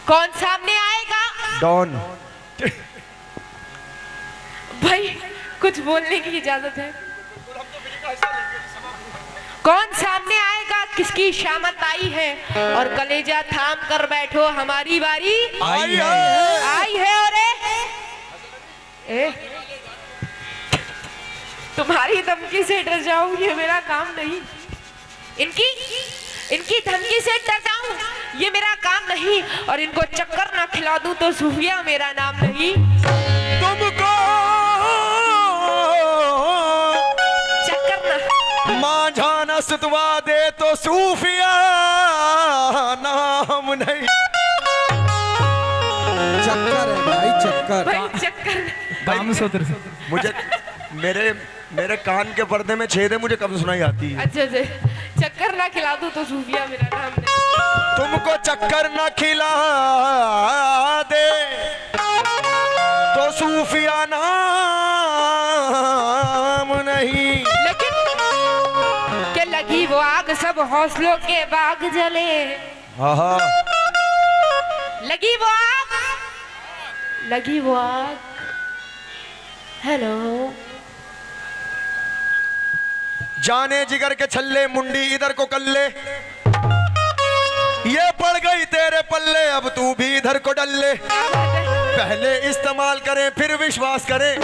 कौन सामने आएगा? डॉन। भाई कुछ बोलने की इजाजत है? कौन सामने आएगा? किसकी शामत आई है? और कलेजा थाम कर बैठो, हमारी बारी आई है। आई है। और तुम्हारी धमकी से डर जाऊं, ये मेरा काम नहीं। इनकी धमकी से डर जाऊं, ये मेरा काम नहीं। और इनको चक्कर ना खिला दूं तो सूफिया मेरा नाम नहीं। तुमको चक्कर ना मांझा न सुतवा दे तो सूफिया नाम नहीं। चक्कर है भाई, चक्कर। भाई चक्कर। काम सूत्र से मुझे मेरे कान के पर्दे में छेद है, मुझे कब सुनाई आती है। अच्छा चक्कर ना खिला दूं तो सूफिया मेरा नाम नहीं। तुमको चक्कर न खिला दे तो सूफिया नाम नहीं। लेकिन के लगी वो आग, सब हौसलों के बाग जले। हाँ लगी वो आग, लगी वो आग। हेलो। जाने जिगर के छल्ले, मुंडी इधर को कल्ले, ये पड़ गई तेरे पल्ले, अब तू भी इधर को डल्ले। पहले इस्तेमाल करें फिर विश्वास करें।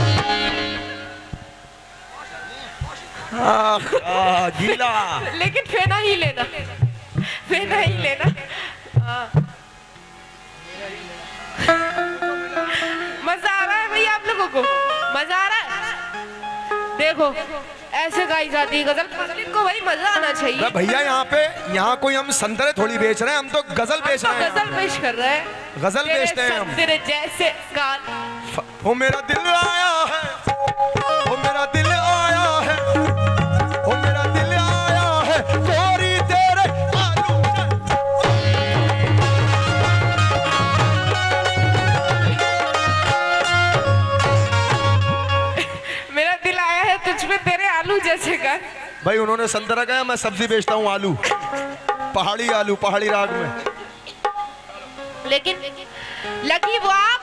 गीला। लेकिन फेना ही लेना, फेना ही लेना। मजा आ रहा है भैया आप लोगों को? मजा आ रहा है? देखो ऐसे गाई जाती है गजल। इनको भाई मजा आना चाहिए। भैया यहाँ कोई हम संतरे थोड़ी बेच रहे हैं, हम तो गजल बेच रहे हैं। गजल पेश कर रहे हैं, गजल बेचते हैं हम। तेरे जैसे गान। वो मेरा दिल आया है, वो मेरा दिल आया है, वो मेरा दिल आया है गोरी तेरे आलू। मेरा दिल आया है तुझ पे तेरे आलू जैसे का। भाई उन्होंने संतरा कहा, मैं सब्जी बेचता हूँ आलू, पहाड़ी आलू, पहाड़ी राग में। लेकिन लगी वो आग,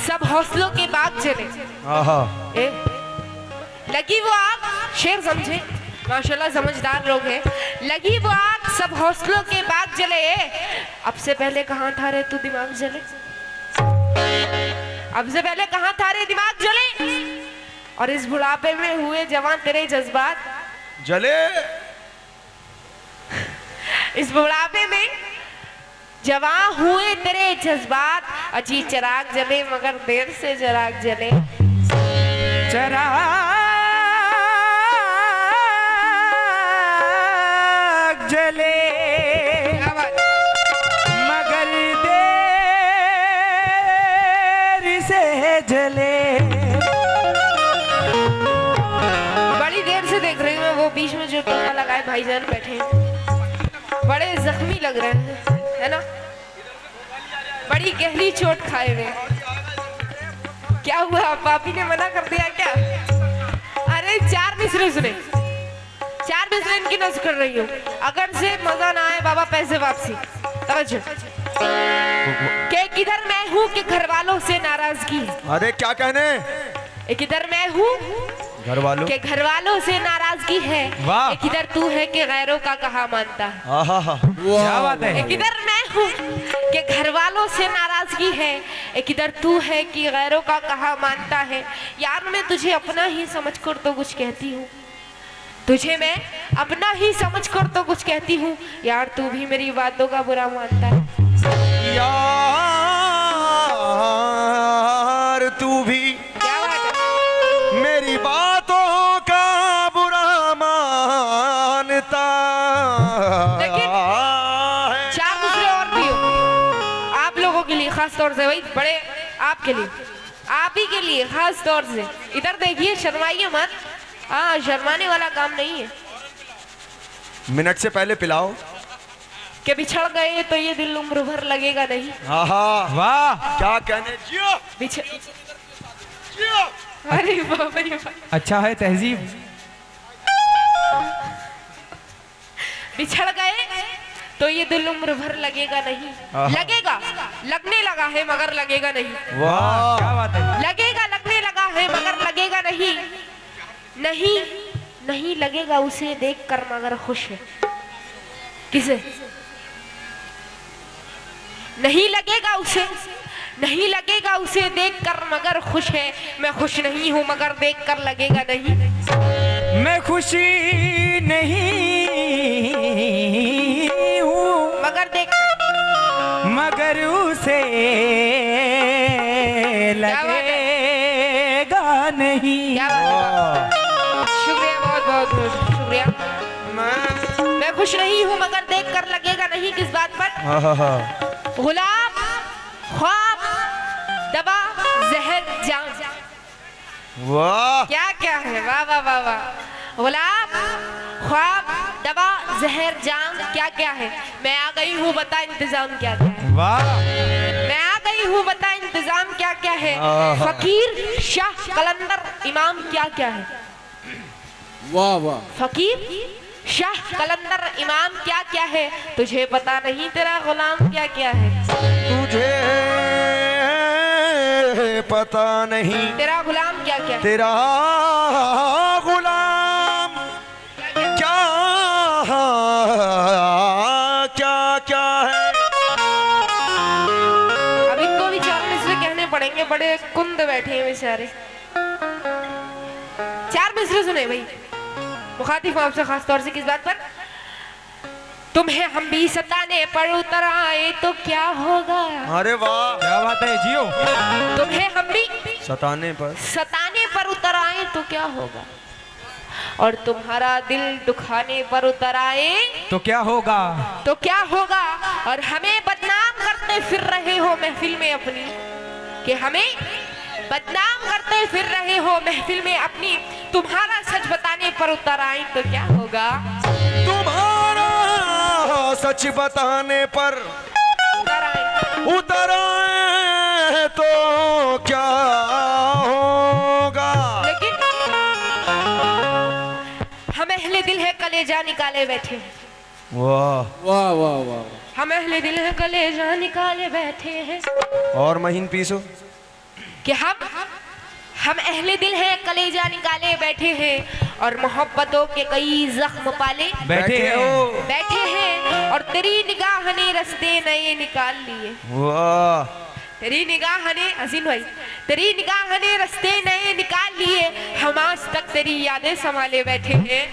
सब हौसलों के बाग जले। ए, लगी वो आग, शेर समझे, माशाल्लाह समझदार लोग हैं। लगी वो आग, सब हौसलों के बाग जले। अब से पहले कहाँ था रे तू दिमाग जले? अब से पहले कहाँ था रे दिमाग जले? और इस बुढ़ापे में हुए जवान तेरे जज्बात जले। इस बुढ़ापे में जवां हुए तेरे जज्बात। अजी चिराग जले मगर देर से चिराग जले। चिराग जले मगर देर से जले। बड़ी देर से देख रही हूँ। वो बीच में जो टोना लगाए भाईजान बैठे हैं, बड़े जख्मी लग रहे हैं, है ना? बड़ी गहरी चोट खाए हुए। क्या हुआ, पापी ने मना कर दिया क्या? अरे चार मिसरे सुने, चार मिसरे इनकी नज़र कर रही हूँ। अगर से मजा ना आए बाबा पैसे वापसी। तवज्जो के किधर मैं हूँ कि घर वालों से नाराजगी है। अरे क्या कहने? किधर मैं हूँ घर वालों के घर वालों से नाराजगी है। वाह। किधर तू है कि गैरों का कहा मानता है। क्या बात है। किधर मैं हूँ कि घर वालों से नाराजगी है। किधर तू है कि गैरों का कहा मानता है। यार मैं तुझे अपना ही समझकर तो कुछ कहती हूँ, तुझे मैं अपना ही समझकर तो कुछ कहती हूँ। यार तू भी मेरी बातों का बुरा मानता है। यार तू भी क्या बात है? मेरी बातों का बुरा मानता। लेकिन चार दूसरे और भी हो आप लोगों के लिए, खास तौर से भाई बड़े आपके लिए, आप ही के लिए खास तौर से। इधर देखिए, शर्माइए मत। हाँ, शर्माने वाला काम नहीं है। मिनट से पहले पिलाओ। कि बिछड़ गए तो ये दिल उम्र भर लगेगा नहीं। वाह, क्या कहने? जियो जियो। अरे बाबा रे बाबा। अच्छा है तहजीब। बिछड़ गए तो ये दिल उम्र भर लगेगा नहीं। लगेगा, लगने लगा है मगर लगेगा नहीं। वाह क्या बात है। लगेगा लगने लगा है मगर लगेगा नहीं। नहीं नहीं लगेगा उसे देखकर मगर खुश है। किसे? नहीं लगेगा उसे, नहीं लगेगा उसे देखकर मगर खुश है। मैं खुश नहीं हूँ मगर देखकर लगेगा नहीं। मैं खुशी नहीं हूँ मगर देखकर, मगर उसे लगेगा नहीं। क्या बात है। शुक्रिया, बहुत बहुत शुक्रिया। मैं खुश नहीं हूँ मगर देखकर लगेगा नहीं। किस बात पर? गुलाब, ख्वाब, दवा, जहर, जान। वाह क्या क्या है? वाह वाह वाह वाह। गुलाब, ख्वाब, दवा, जहर, जान, क्या क्या है? मैं आ गई हूँ, बता इंतजाम क्या क्या है। वाह मैं आ गई हूँ, बता इंतजाम क्या क्या है। फकीर, शाह, कलंदर, इमाम, क्या क्या है? वाह वाह। फकीर, शाह, कलंदर, इमाम, क्या क्या है? तुझे पता नहीं तेरा गुलाम क्या क्या है? तुझे पता नहीं तेरा गुलाम क्या क्या है? तेरा गुलाम क्या क्या क्या है। अब इनको भी 4 मिसरे कहने पड़ेंगे, बड़े कुंद बैठे हैं बेचारे। 4 मिसरे सुने भाई। मुखातिब आपसे खास तौर से किस बात पर? तुम्हें हम भी सताने पर उतर आए तो क्या होगा? अरे वाह क्या बात है जियो। तुम्हें हम भी सताने पर उतर आए तो क्या होगा? और तुम्हारा दिल दुखाने पर उतर आए तो क्या होगा? तो क्या होगा? और हमें बदनाम करते फिर रहे हो महफिल में अपनी, कि हमें बदनाम करते फिर रहे हो महफिल में अपनी। तुम्हारा सच बताने पर उतर आए तो क्या होगा? तुम्हारा सच बताने पर उतर आए तो क्या होगा। लेकिन हम अहले दिल है कलेजा निकाले बैठे। वाह वाह वाह वाह। हम अहले दिल है कलेजा निकाले बैठे हैं। और महीन पीसो कि हम अहले दिल हैं कलेजा निकाले बैठे हैं और मोहब्बतों के कई जख्म पाले बैठे हो। बैठे हैं। और तेरी निगाह ने रास्ते नए निकाल लिए। वाह तेरी निगाह ने, हसीन भाई, तेरी निगाह ने रास्ते नए निकाल लिए। हम आज तक तेरी यादें संभाले बैठे हैं।